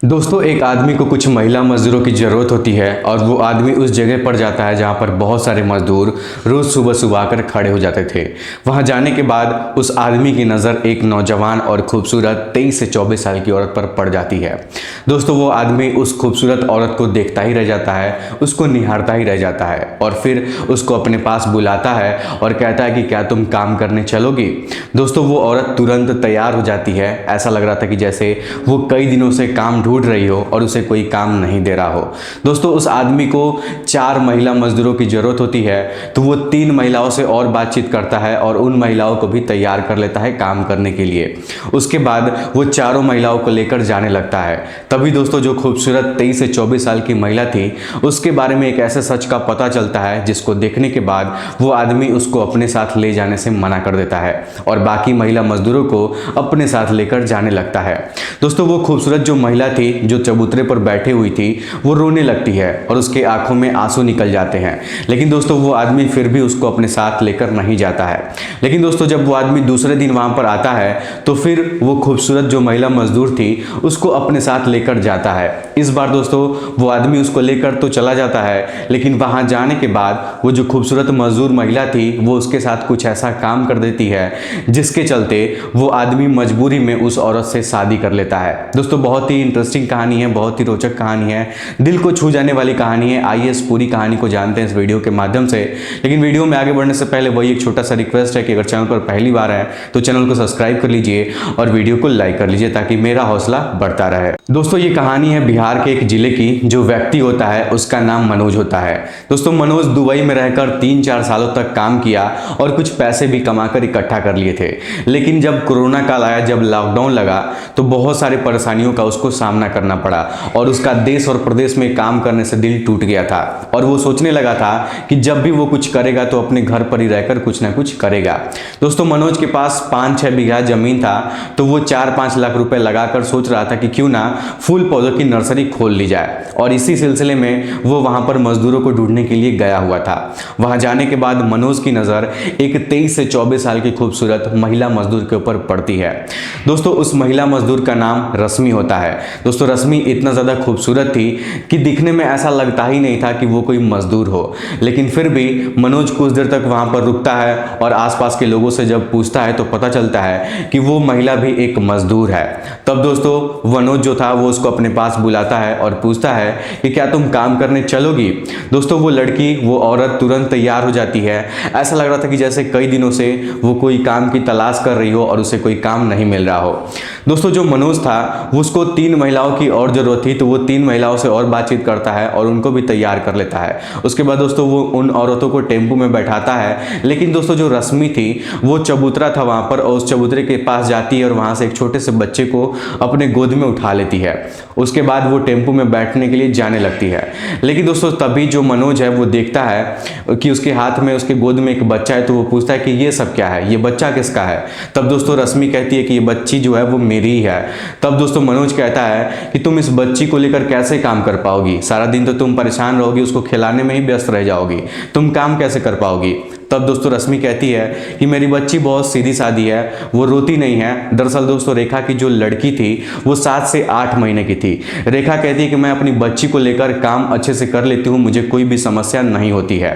दोस्तों, एक आदमी को कुछ महिला मजदूरों की ज़रूरत होती है और वो आदमी उस जगह पर जाता है जहाँ पर बहुत सारे मजदूर रोज़ सुबह सुबह आकर खड़े हो जाते थे। वहाँ जाने के बाद उस आदमी की नज़र एक नौजवान और खूबसूरत 23 से 24 साल की औरत पर पड़ जाती है। दोस्तों, वो आदमी उस खूबसूरत औरत को देखता ही रह जाता है, उसको निहारता ही रह जाता है और फिर उसको अपने पास बुलाता है और कहता है कि क्या तुम काम करने चलोगी। दोस्तों, वो औरत तुरंत तैयार हो जाती है। ऐसा लग रहा था कि जैसे वो कई दिनों से काम ढूंढ रही हो और उसे कोई काम नहीं दे रहा हो। दोस्तों, उस आदमी को 4 महिला मजदूरों की ज़रूरत होती है, तो वो 3 महिलाओं से और बातचीत करता है और उन महिलाओं को भी तैयार कर लेता है काम करने के लिए। उसके बाद वो चारों महिलाओं को लेकर जाने लगता है। तभी दोस्तों, जो खूबसूरत 23 से 24 साल की महिला थी, उसके बारे में एक ऐसे सच का पता चलता है जिसको देखने के बाद वो आदमी उसको अपने साथ ले जाने से मना कर देता है और बाकी महिला मजदूरों को अपने साथ लेकर जाने लगता है। दोस्तों, वो खूबसूरत जो महिला थी, जो चबूतरे पर बैठी हुई थी, वो रोने लगती है और उसके आंखों में आंसू निकल जाते हैं। लेकिन दोस्तों, वो आदमी फिर भी उसको अपने साथ लेकर नहीं जाता है। लेकिन दोस्तों, जब वो आदमी दूसरे दिन वहां पर आता है तो फिर वो खूबसूरत जो महिला मजदूर थी उसको अपने साथ लेकर जाता है। इस बार दोस्तों, वो आदमी उसको लेकर तो चला जाता है, लेकिन वहां जाने के बाद वो जो खूबसूरत मजदूर महिला थी वो उसके साथ कुछ ऐसा काम कर देती है जिसके चलते वो आदमी मजबूरी में उस औरत से शादी कर लेता है। दोस्तों, बहुत ही इंटरेस्टिंग कहानी है, बहुत ही रोचक कहानी है, दिल को छू जाने वाली कहानी है। आइए इस पूरी कहानी को जानते हैं इस वीडियो के माध्यम से। लेकिन वीडियो में आगे बढ़ने से पहले वही एक छोटा सा रिक्वेस्ट है कि अगर चैनल पर पहली बार है तो चैनल को सब्सक्राइब कर लीजिए और वीडियो को लाइक कर लीजिए ताकि मेरा हौसला बढ़ता रहे। दोस्तों, ये कहानी है बिहार के एक जिले की। जो व्यक्ति होता है उसका नाम मनोज होता है। दोस्तों, मनोज दुबई में रहकर 3-4 सालों तक काम किया और कुछ पैसे भी कमाकर इकट्ठा कर लिए थे। लेकिन जब कोरोना काल आया, जब लॉकडाउन लगा, तो बहुत सारे परेशानियों का उसको सामना करना पड़ा और उसका देश और प्रदेश में काम करने से दिल टूट गया था और वो सोचने लगा था कि जब भी वो कुछ करेगा तो अपने घर पर ही रहकर कुछ ना कुछ करेगा। दोस्तों, मनोज के पास 5-6 बीघा जमीन था, तो वो 4-5 लाख रुपए लगाकर सोच रहा था कि क्यों ना फूल पौधों की नर्सरी खोल ली जाए। और इसी सिलसिले में वो वहां पर मजदूरों को ढूंढने के लिए गया हुआ था। वहां जाने के बाद मनोज की नजर एक 23 से 24 साल की खूबसूरत महिला मजदूर के ऊपर पड़ती है। दोस्तों, उस महिला मजदूर का नाम रश्मि होता है। दोस्तों, रश्मि इतना ज़्यादा खूबसूरत थी कि दिखने में ऐसा लगता ही नहीं था कि वो कोई मजदूर हो। लेकिन फिर भी मनोज कुछ देर तक वहाँ पर रुकता है और आसपास के लोगों से जब पूछता है तो पता चलता है कि वो महिला भी एक मजदूर है। तब दोस्तों, मनोज जो था वो उसको अपने पास बुलाता है और पूछता है कि क्या तुम काम करने चलोगी। दोस्तों, वो लड़की, वो औरत तुरंत तैयार हो जाती है। ऐसा लग रहा था कि जैसे कई दिनों से वो कोई काम की तलाश कर रही हो और उसे कोई काम नहीं मिल रहा हो। दोस्तों, जो मनोज था उसको 3 महिलाओं की और ज़रूरत थी, तो वो 3 महिलाओं से और बातचीत करता है और उनको भी तैयार कर लेता है। उसके बाद दोस्तों, वो उन औरतों को टेम्पू में बैठाता है। लेकिन दोस्तों, जो रश्मि थी वो चबूतरा था वहाँ पर और उस चबूतरे के पास जाती है और वहाँ से एक छोटे से बच्चे को अपने गोद में उठा लेती है। उसके बाद वो टेम्पू में बैठने के लिए जाने लगती है। लेकिन दोस्तों, तभी जो मनोज है वो देखता है कि उसके हाथ में, उसके गोद में एक बच्चा है, तो वो पूछता है कि ये सब क्या है, ये बच्चा किसका है। तब दोस्तों, रश्मि कहती है कि ये बच्ची जो है वो मेरी ही है। तब दोस्तों, मनोज कहता है कि तुम इस बच्ची को लेकर कैसे काम कर पाओगी, सारा दिन तो तुम परेशान रहोगी, उसको खिलाने में ही व्यस्त रह जाओगी, तुम काम कैसे कर पाओगी। तब दोस्तों, रश्मि कहती है कि मेरी बच्ची बहुत सीधी सादी है, वो रोती नहीं है। दरअसल दोस्तों, रेखा की जो लड़की थी वो 7 से 8 महीने की थी। रेखा कहती है कि मैं अपनी बच्ची को लेकर काम अच्छे से कर लेती हूँ, मुझे कोई भी समस्या नहीं होती है।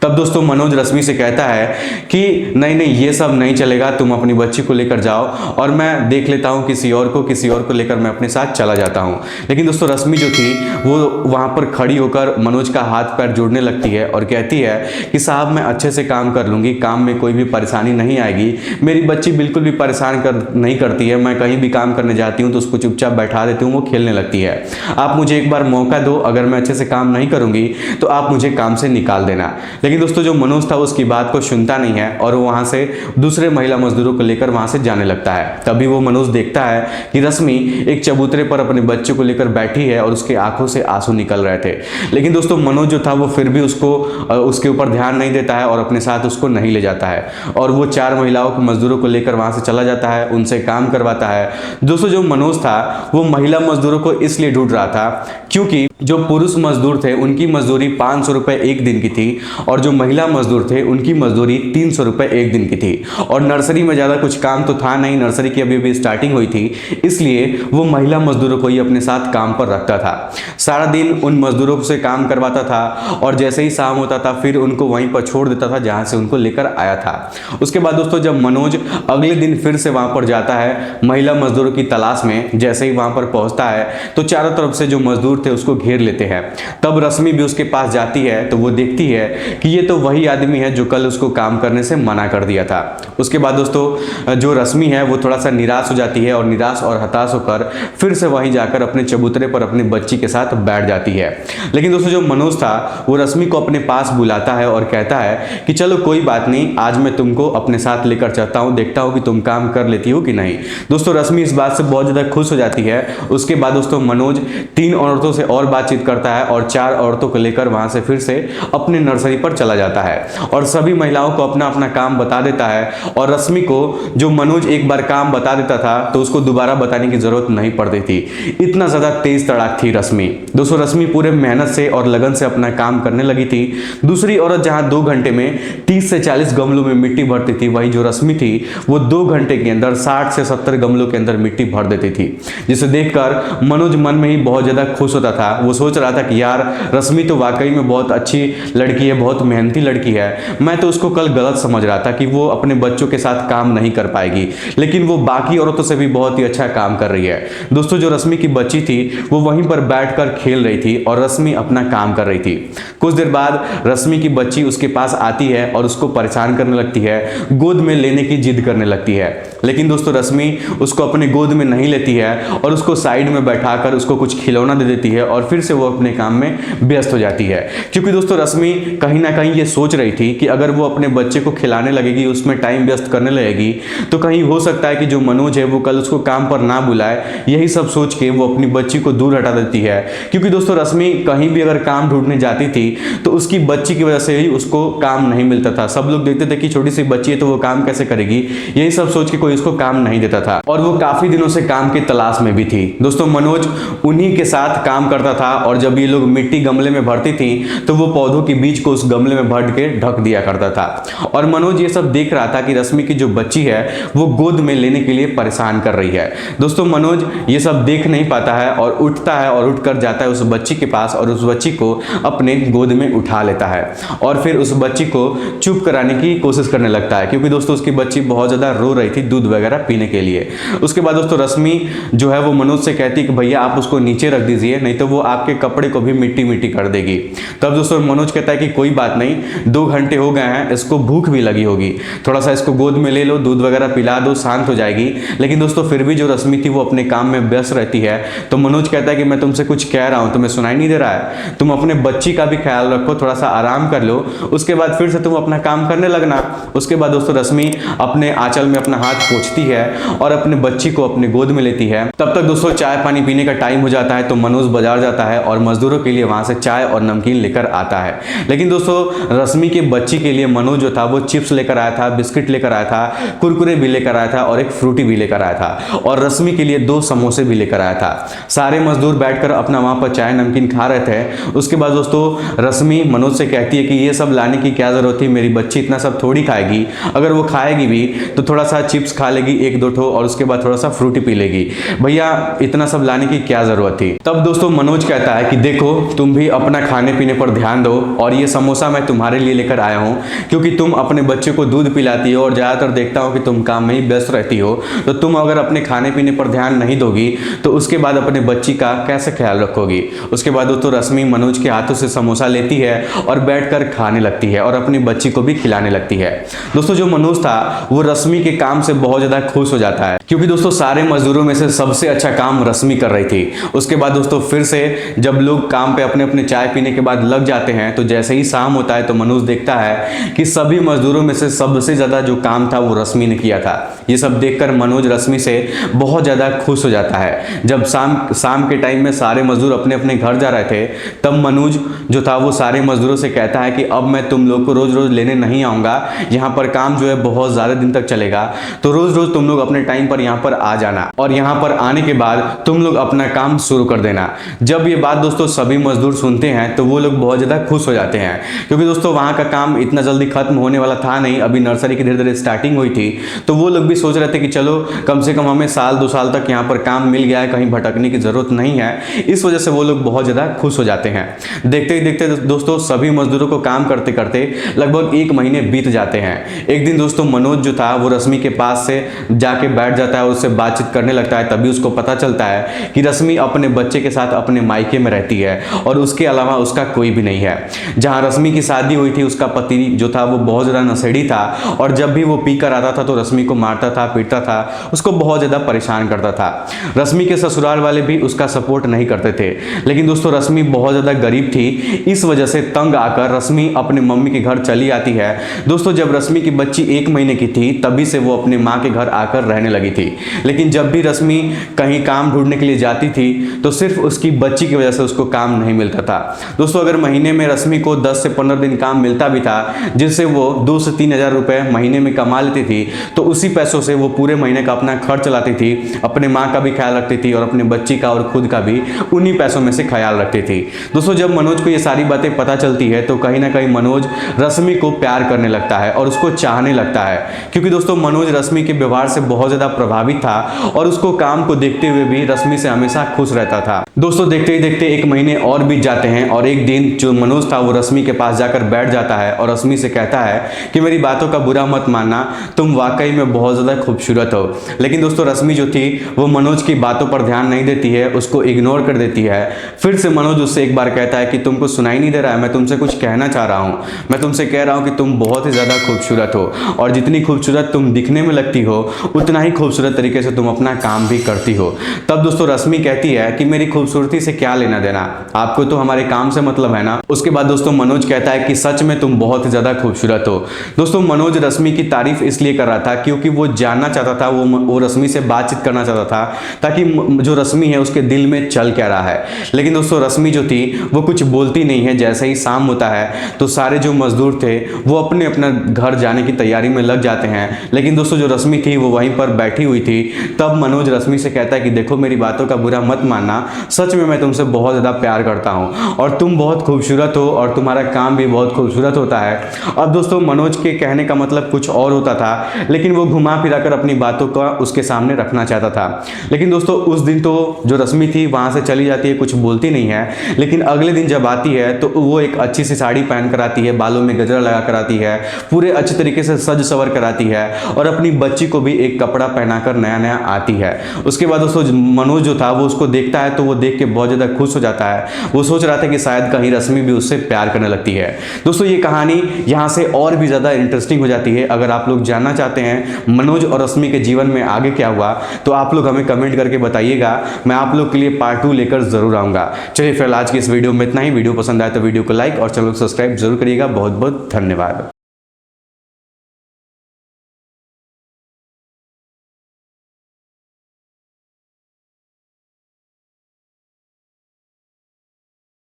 तब दोस्तों, मनोज रश्मि से कहता है कि नहीं नहीं, ये सब नहीं चलेगा, तुम अपनी बच्ची को लेकर जाओ और मैं देख लेता हूँ किसी और को लेकर मैं अपने साथ चला जाता हूँ। लेकिन दोस्तों, रश्मि जो थी वो वहाँ पर खड़ी होकर मनोज का हाथ पैर जोड़ने लगती है और कहती है कि साहब, मैं अच्छे से काम कर लूंगी, काम में कोई भी परेशानी नहीं आएगी, मेरी बच्ची बिल्कुल भी परेशान नहीं करती है, मैं कहीं भी काम करने जाती हूँ तो उसको चुपचाप बैठा देती हूँ, वो खेलने लगती है। आप मुझे एक बार मौका दो, अगर मैं अच्छे से काम नहीं करूंगी तो आप मुझे काम से निकाल देना। लेकिन दोस्तों, जो मनोज था उसकी बात को सुनता नहीं है और वो वहां से दूसरे महिला मजदूरों को लेकर वहां से जाने लगता है। तभी वो मनोज देखता है कि रश्मि एक चबूतरे पर अपने बच्चे को लेकर बैठी है और उसके आंखों से आंसू निकल रहे थे। लेकिन दोस्तों, मनोज जो था वो फिर भी उसके ऊपर ध्यान नहीं देता है और अपने साथ उसको नहीं ले जाता है और वो 4 महिलाओं को, मजदूरों को लेकर वहां से चला जाता है, उनसे काम करवाता है। दोस्तों, जो मनोज था वो महिला मजदूरों को इसलिए ढूंढ रहा था क्योंकि जो पुरुष मजदूर थे उनकी मजदूरी 500 रुपये एक दिन की थी और जो महिला मजदूर थे उनकी मजदूरी 300 रुपये एक दिन की थी। और नर्सरी में ज़्यादा कुछ काम तो था नहीं, नर्सरी की अभी अभी स्टार्टिंग हुई थी, इसलिए वो महिला मजदूरों को ही अपने साथ काम पर रखता था। सारा दिन उन मजदूरों से काम करवाता था और जैसे ही शाम होता था फिर उनको वहीं पर छोड़ देता था जहाँ से उनको लेकर आया था। उसके बाद दोस्तों जब मनोज अगले दिन फिर से वहाँ पर जाता है महिला मजदूरों की तलाश में, जैसे ही वहाँ पर पहुँचता है तो चारों तरफ से जो मजदूर थे उसको घेर लेते हैं। तब रश्मि भी उसके पास जाती है तो वो देखती है कि ये तो वही आदमी है जो कल उसको काम करने से मना कर दिया था। उसके बाद दोस्तों जो रश्मि है वो थोड़ा सा निराश हो जाती है और निराश और हताश होकर फिर से वहीं जाकर अपने चबूतरे पर अपनी बच्ची के साथ बैठ जाती है। लेकिन दोस्तों जो मनोज था वो रश्मि को अपने पास बुलाता है और कहता है कि चलो कोई बात नहीं, आज मैं तुमको अपने साथ लेकर चलता हूँ, देखता हूँ कि तुम काम कर लेती हो कि नहीं। दोस्तों रश्मि इस बात से बहुत ज़्यादा खुश हो जाती है। उसके बाद दोस्तों मनोज 3 औरतों से और बातचीत करता है और 4 औरतों को लेकर वहां से फिर से अपने नर्सरी पर चला जाता है और सभी महिलाओं को अपना अपना काम बता देता है। और रश्मि को जो मनोज एक बार काम बता देता था तो उसको दोबारा बताने की जरूरत नहीं पड़ती थी, इतना ज्यादा तेज तड़ाक थी रश्मि। दोस्तों रश्मि पूरे मेहनत से और लगन से अपना काम करने लगी थी। दूसरी औरत जहां 2 घंटे में 30 से 40 गमलों में मिट्टी भरती थी, वही जो रश्मि थी वो 2 घंटे के अंदर 60 से 70 गमलों के अंदर मिट्टी भर देती थी, जिसे देखकर मनोज मन में ही बहुत ज्यादा खुश होता था। वो सोच रहा था कि यार रश्मि तो वाकई में बहुत अच्छी लड़की है, बहुत मेहनती लड़की है। मैं तो उसको कल गलत समझ रहा था कि वो अपने बच्चों के साथ काम नहीं कर पाएगी, लेकिन वो बाकी औरतों से भी बहुत ही अच्छा काम कर रही है। दोस्तों जो रश्मि की बच्ची थी वो वहीं पर बैठकर खेल रही थी और रश्मि अपना काम कर रही थी। कुछ देर बाद रश्मि की बच्ची उसके पास आती है और उसको परेशान करने लगती है, गोद में लेने की जिद करने लगती है। लेकिन दोस्तों रश्मि उसको अपने गोद में नहीं लेती है और उसको साइड में बैठाकर उसको कुछ खिलौना दे देती है और फिर से वो अपने काम में व्यस्त हो जाती है। क्योंकि दोस्तों रश्मि कहीं ना कहीं ये सोच रही थी कि अगर वो अपने बच्चे को खिलाने लगेगी, उसमें टाइम व्यस्त करने लगेगी, तो कहीं हो सकता है कि जो मनोज है वो कल उसको काम पर ना बुलाए। यही सब सोच के वो अपनी बच्ची को दूर हटा देती है। क्योंकि दोस्तों रश्मि कहीं भी अगर काम ढूंढने जाती थी तो उसकी बच्ची की वजह से ही उसको काम नहीं मिलता था। सब लोग देखते थे कि छोटी सी बच्ची है तो वो काम कैसे करेगी, यही सब सोच के कोई उसको काम नहीं देता था और वो काफी दिनों से काम की तलाश में भी थी। दोस्तों मनोज उन्हीं के साथ काम करता था और जब ये लोग मिट्टी गमले में भरती थी तो वो पौधों के बीज को उस गमले में भर के ढक दिया करता था। और मनोज ये सब देख रहा था कि रश्मि की जो बच्ची है वो गोद में लेने के लिए परेशान कर रही है। दोस्तों मनोज ये सब देख नहीं पाता है और उठता है और उठकर जाता है उस बच्ची के पास और उस बच्ची को अपने गोद में उठा लेता है और फिर उस बच्ची को चुप कराने की कोशिश करने लगता है, क्योंकि दोस्तों उसकी बच्ची बहुत ज्यादा रो रही थी दूध वगैरह पीने के लिए। उसके बाद दोस्तों रश्मि जो है वो मनोज से कहती है कि भैया आप उसको नीचे रख दीजिए, नहीं तो वो आपके कपड़े को भी मिट्टी मिट्टी कर देगी। तब दोस्तों मनोज कहता है कि कोई बात नहीं, 2 घंटे हो गए हैं, इसको भूख भी लगी होगी, थोड़ा सा इसको गोद में ले लो, दूध वगैरह पिला दो, शांत हो जाएगी। लेकिन दोस्तों फिर भी जो रश्मि थी वो अपने काम में व्यस्त रहती है। तो मनोज कहता है कि मैं तुमसे कुछ कह रहा हूं, तुम्हें सुनाई नहीं दे रहा है, तुम अपने बच्ची का भी ख्याल रखो, थोड़ा सा आराम कर लो, उसके बाद फिर से तुम अपना काम करने लगना। उसके बाद दोस्तों रश्मि अपने आंचल में अपना हाथ पोंछती है और अपने बच्ची को अपने गोद में लेती है। तब तक दोस्तों चाय पानी पीने का टाइम हो जाता है तो मनोज बाजार जाता है और मजदूरों के लिए वहां से चाय और नमकीन लेकर आता है। लेकिन दोस्तों रश्मि के बच्ची के लिए मनोज जो था वो चिप्स लेकर आया था, बिस्किट लेकर आया था, कुरकुरे भी लेकर आया था और एक फ्रूटी भी लेकर आया था और रश्मि के लिए 2 समोसे भी लेकर आया था। सारे मजदूर बैठकर अपना वहां पर चाय नमकीन खा रहे थे। उसके बाद दोस्तों रश्मि मनोज से कहती है कि ये सब लाने की क्या जरूरत थी, मेरी बच्ची इतना सब थोड़ी खाएगी, अगर वो खाएगी भी तो थोड़ा सा चिप्स खा लेगी 1-2 ठो और उसके बाद थोड़ा सा फ्रूटी पी लेगी, भैया इतना सब लाने की क्या जरूरत थी। तब दोस्तों मनोज कहता है कि देखो तुम भी अपना खाने पीने पर ध्यान दो और ये समोसा मैं तुम्हारे लिए लेकर आया हूँ, क्योंकि तुम अपने बच्चे को दूध पिलाती हो और ज्यादातर देखता हूँ कि तुम काम में ही व्यस्त रहती हो, तो तुम अगर अपने खाने पीने पर ध्यान नहीं दोगी तो उसके बाद अपने बच्ची का कैसे ख्याल रखोगी। उसके बाद दोस्तों रश्मि मनोज के हाथों से समोसा लेती है और बैठकर खाने लगती है और अपनी बच्ची को भी खिलाने लगती है। दोस्तों जो मनोज था वो रश्मि के काम से बहुत ज्यादा खुश हो जाता है, क्योंकि दोस्तों सारे मजदूरों में से सबसे अच्छा काम रश्मि कर रही थी। उसके बाद दोस्तों फिर से जब लोग काम पे अपने अपने चाय पीने के बाद लग जाते हैं तो जैसे ही शाम होता है तो मनोज देखता है कि सभी मजदूरों में से सबसे ज्यादा जो काम था वो रश्मि ने किया था। ये सब देखकर मनोज रश्मि से बहुत ज्यादा खुश हो जाता है। जब शाम के टाइम में सारे मजदूर अपने अपने घर जा रहे थे तब मनोज जो था वो सारे मजदूरों से कहता है कि अब मैं तुम लोग को रोज रोज लेने नहीं आऊंगा, यहाँ पर काम जो है बहुत ज्यादा दिन तक चलेगा, तो रोज रोज तुम लोग अपने टाइम पर यहाँ पर आ जाना और यहाँ पर आने के बाद तुम लोग अपना काम शुरू कर देना। जब ये बात दोस्तों सभी मजदूर सुनते हैं तो वो लोग बहुत ज़्यादा खुश हो जाते हैं, क्योंकि दोस्तों वहाँ का काम इतना जल्दी खत्म होने वाला था नहीं, अभी नर्सरी की धीरे धीरे स्टार्टिंग हुई थी। तो वो लोग भी सोच रहे थे कि चलो कम से कम हमें साल 2 साल तक यहाँ पर काम मिल गया है, कहीं भटकने की ज़रूरत नहीं है। इस वजह से वो लोग बहुत ज़्यादा खुश हो जाते हैं। देखते ही देखते दोस्तों सभी मजदूरों को काम करते करते लगभग 1 महीने बीत जाते हैं। एक दिन दोस्तों मनोज जो था वो रश्मि के पास से जाके बैठ जाता है, उससे बातचीत करने लगता है। तभी उसको पता चलता है कि रश्मि अपने बच्चे के साथ अपने मायके में रहती है और उसके अलावा उसका कोई भी नहीं है। जहां रश्मि की शादी हुई थी उसका पति जो था वो बहुत ज़्यादा नशेड़ी था और जब भी वो पी कर आता था तो रश्मि को मारता था, पीटता था, उसको बहुत ज़्यादा परेशान करता था। रश्मि के ससुराल वाले भी उसका सपोर्ट नहीं करते थे। लेकिन दोस्तों रश्मि बहुत ज़्यादा गरीब थी, इस वजह से तंग आकर रश्मि अपने मम्मी के घर चली आती है। दोस्तों जब रश्मि की बच्ची 1 महीने की थी तभी से वो अपने माँ के घर आकर रहने लगी थी। लेकिन जब भी रश्मि कहीं काम ढूंढने के लिए जाती थी तो सिर्फ उसकी बच्ची की वजह से उसको काम नहीं मिलता था। दोस्तों अगर महीने में रश्मि को 10 से 15 दिन काम मिलता भी था, जिससे वो 2 से 3 हज़ार रुपये महीने में कमा लेती थी, तो उसी पैसों से वो पूरे महीने का अपना खर्च चलाती थी, अपने माँ का भी ख्याल रखती थी और अपने बच्ची का और खुद का भी उन्हीं पैसों में से ख्याल रखती थी। दोस्तों जब मनोज को ये सारी बातें पता चलती है तो कहीं ना कहीं मनोज रश्मि को प्यार करने लगता है और उसको चाहने लगता है, क्योंकि दोस्तों मनोज रश्मि के व्यवहार से बहुत ज़्यादा प्रभावित था और उसको काम को देखते हुए भी रश्मि से हमेशा खुश रहता था। दोस्तों देखते ही देखते 1 महीने और बीत जाते हैं और एक दिन जो मनोज था वो रश्मि के पास जाकर बैठ जाता है और रश्मि से कहता है कि मेरी बातों का बुरा मत मानना, तुम वाकई में बहुत ज़्यादा खूबसूरत हो। लेकिन दोस्तों रश्मि जो थी वो मनोज की बातों पर ध्यान नहीं देती है, उसको इग्नोर कर देती है। फिर से मनोज उससे एक बार कहता है कि तुमको सुनाई नहीं दे रहा है, मैं तुमसे कुछ कहना चाह रहा हूँ, मैं तुमसे कह रहा हूँ कि तुम बहुत ही ज़्यादा खूबसूरत हो और जितनी खूबसूरत तुम दिखने में लगती हो उतना ही खूबसूरत तरीके से तुम अपना काम भी करती हो। तब दोस्तों रश्मि कहती है कि मेरी खूबसूरती से क्या लेना देना, आपको तो हमारे काम से मतलब है ना। उसके बाद दोस्तों मनोज कहता है कि सच में तुम बहुत ही ज़्यादा खूबसूरत हो। दोस्तों मनोज रश्मि की तारीफ इसलिए कर रहा था क्योंकि वो जानना चाहता था, वो रश्मि से बातचीत करना चाहता था ताकि जो रश्मि है उसके दिल में चल क्या रहा है। लेकिन दोस्तों रश्मि जो थी वो कुछ बोलती नहीं है। जैसे ही शाम होता है तो सारे जो मजदूर थे वो अपने अपना घर जाने की तैयारी में लग जाते हैं। लेकिन दोस्तों जो रश्मि थी वो वहीं पर बैठी हुई थी। तब मनोज रश्मि से कहता है कि देखो मेरी बातों का बुरा मत मानना, सच में मैं तुमसे बहुत ज़्यादा प्यार करता हूँ और तुम बहुत खूबसूरत हो और तुम्हारा काम भी बहुत खूबसूरत होता है। अब दोस्तों मनोज के कहने का मतलब कुछ और होता था, लेकिन वो घुमा फिरा कर अपनी बातों का उसके सामने रखना चाहता था। लेकिन दोस्तों उस दिन तो जो रश्मि थी वहाँ से चली जाती है, कुछ बोलती नहीं है। लेकिन अगले दिन जब आती है तो वो एक अच्छी सी साड़ी पहन कर आती है, बालों में गजरा लगा कर आती है, पूरे अच्छे तरीके से सज सवर कर आती है और अपनी बच्ची को भी एक कपड़ा पहनाकर नया नया आती है। उसके बाद दोस्तों मनोज जो था वो उसको देखता है तो वो देख के बहुत ज़्यादा खुश हो जाता है। वो सोच रहा था कि शायद कहीं रश्मि भी उससे प्यार करने लगती है। दोस्तों ये कहानी यहाँ से और भी ज़्यादा इंटरेस्टिंग हो जाती है। अगर आप लोग जानना चाहते हैं मनोज और रश्मि के जीवन में आगे क्या हुआ तो आप लोग हमें कमेंट करके बताइएगा, मैं आप लोग के लिए पार्ट 2 लेकर जरूर आऊँगा। चलिए फिर आज की इस वीडियो में इतना ही। वीडियो पसंद आए तो वीडियो को लाइक और चैनल को सब्सक्राइब जरूर करिएगा। बहुत बहुत धन्यवाद।